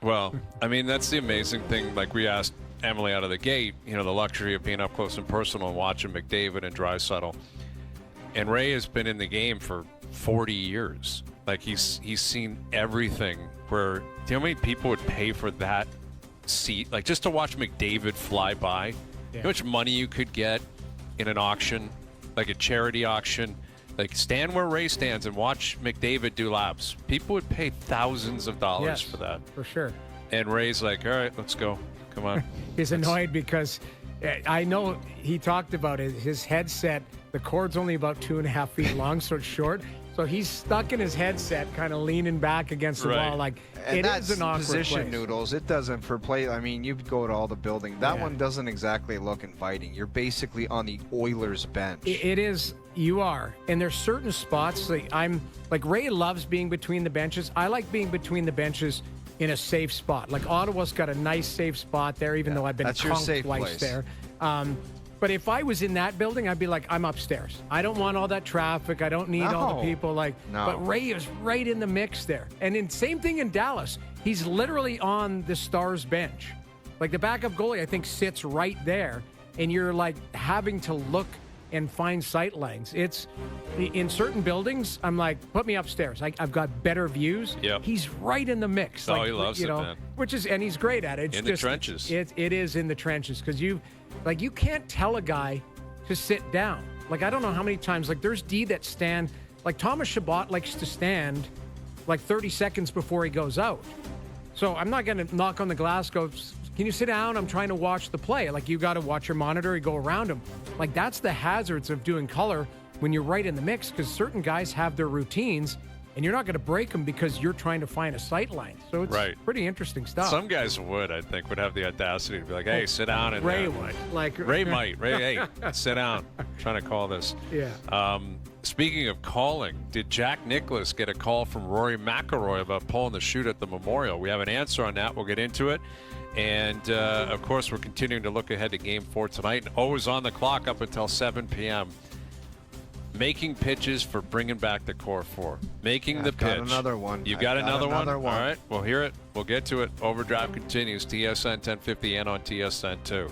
Well, I mean, that's the amazing thing. Like we asked Emily out of the gate, the luxury of being up close and personal and watching McDavid and Draisaitl. And Ray has been in the game for 40 years. Like he's seen everything. Where do you know how many people would pay for that seat? Like just to watch McDavid fly by. Yeah. You know how much money you could get in an auction, like a charity auction. Like stand where Ray stands and watch McDavid do laps. People would pay thousands of dollars for that. For sure. And Ray's like, all right, let's go. Come on. He's annoyed because I know he talked about it. His headset, the cord's only about 2.5 feet long, so it's short. So he's stuck in his headset, kind of leaning back against the wall. Like, and it is an awkward position place. Noodles. It doesn't for play. I mean, you go to all the building. That one doesn't exactly look inviting. You're basically on the Oilers bench. It is. You are. And there's certain spots. Like Ray loves being between the benches. I like being between the benches in a safe spot. Like Ottawa's got a nice safe spot there, even though I've been conked twice there. But if I was in that building, I'd be like, I'm upstairs. I don't want all that traffic. I don't need all the people. But Ray is right in the mix there. And same thing in Dallas. He's literally on the Stars bench. Like the backup goalie, I think, sits right there. And you're like having to look and find sight lines. It's in certain buildings, I'm like, put me upstairs. I've got better views. Yep. He's right in the mix. Oh, he loves it, man. And he's great at it. It's in the trenches. It is in the trenches because you can't tell a guy to sit down. Like I don't know how many times. Like there's D that stand. Like Thomas Chabot likes to stand like 30 seconds before he goes out. So I'm not going to knock on the glass. Go. Can you sit down? I'm trying to watch the play. Like, you got to watch your monitor. You go around him. Like, that's the hazards of doing color when you're right in the mix, because certain guys have their routines, and you're not going to break them because you're trying to find a sight line. So it's pretty interesting stuff. Some guys would have the audacity to be like, hey, sit down. And Ray would. Ray might. Ray, hey, sit down. I'm trying to call this. Yeah. Speaking of calling, did Jack Nicklaus get a call from Rory McIlroy about pulling the chute at the Memorial? We have an answer on that. We'll get into it. And, of course, we're continuing to look ahead to Game 4 tonight. And always on the clock up until 7 p.m. Making pitches for bringing back the core four. Making the pitch. Got another one. You got another one? All right, we'll hear it. We'll get to it. Overdrive continues. TSN 1050 and on TSN 2.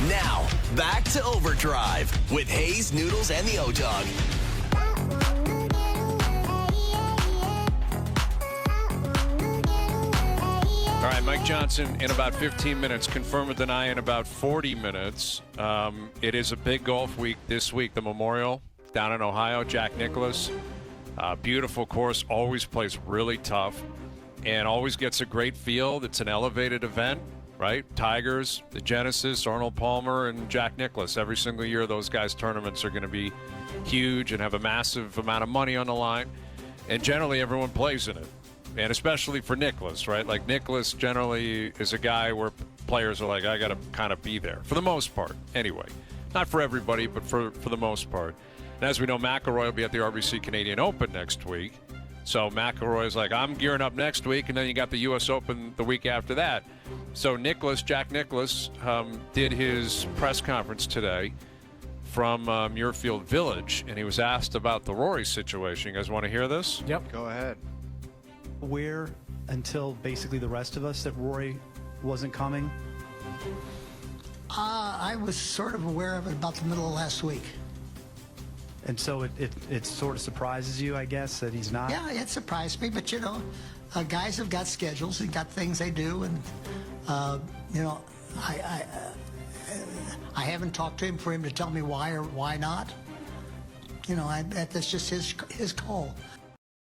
Now, back to Overdrive with Hayes, Noodles, and the O-Dog. All right, Mike Johnson in about 15 minutes. Confirm or deny in about 40 minutes. It is a big golf week this week. The Memorial down in Ohio. Jack Nicklaus. Beautiful course. Always plays really tough and always gets a great field. It's an elevated event, right? Tigers, the Genesis, Arnold Palmer, and Jack Nicklaus. Every single year, those guys' tournaments are going to be huge and have a massive amount of money on the line. And generally, everyone plays in it. And especially for Nicklaus, right? Like, Nicklaus generally is a guy where players are like, I got to kind of be there. For the most part, anyway. Not for everybody, but for the most part. And as we know, McIlroy will be at the RBC Canadian Open next week. So McIlroy's like, I'm gearing up next week, and then you got the U.S. Open the week after that. So Jack Nicklaus, did his press conference today from Muirfield Village, and he was asked about the Rory situation. You guys want to hear this? Yep. Go ahead. Aware until basically the rest of us that Rory wasn't coming? I was sort of aware of it about the middle of last week. And so it sort of surprises you, I guess, that he's not? Yeah, it surprised me, but guys have got schedules and got things they do, and I haven't talked to him for him to tell me why or why not. That's just his call.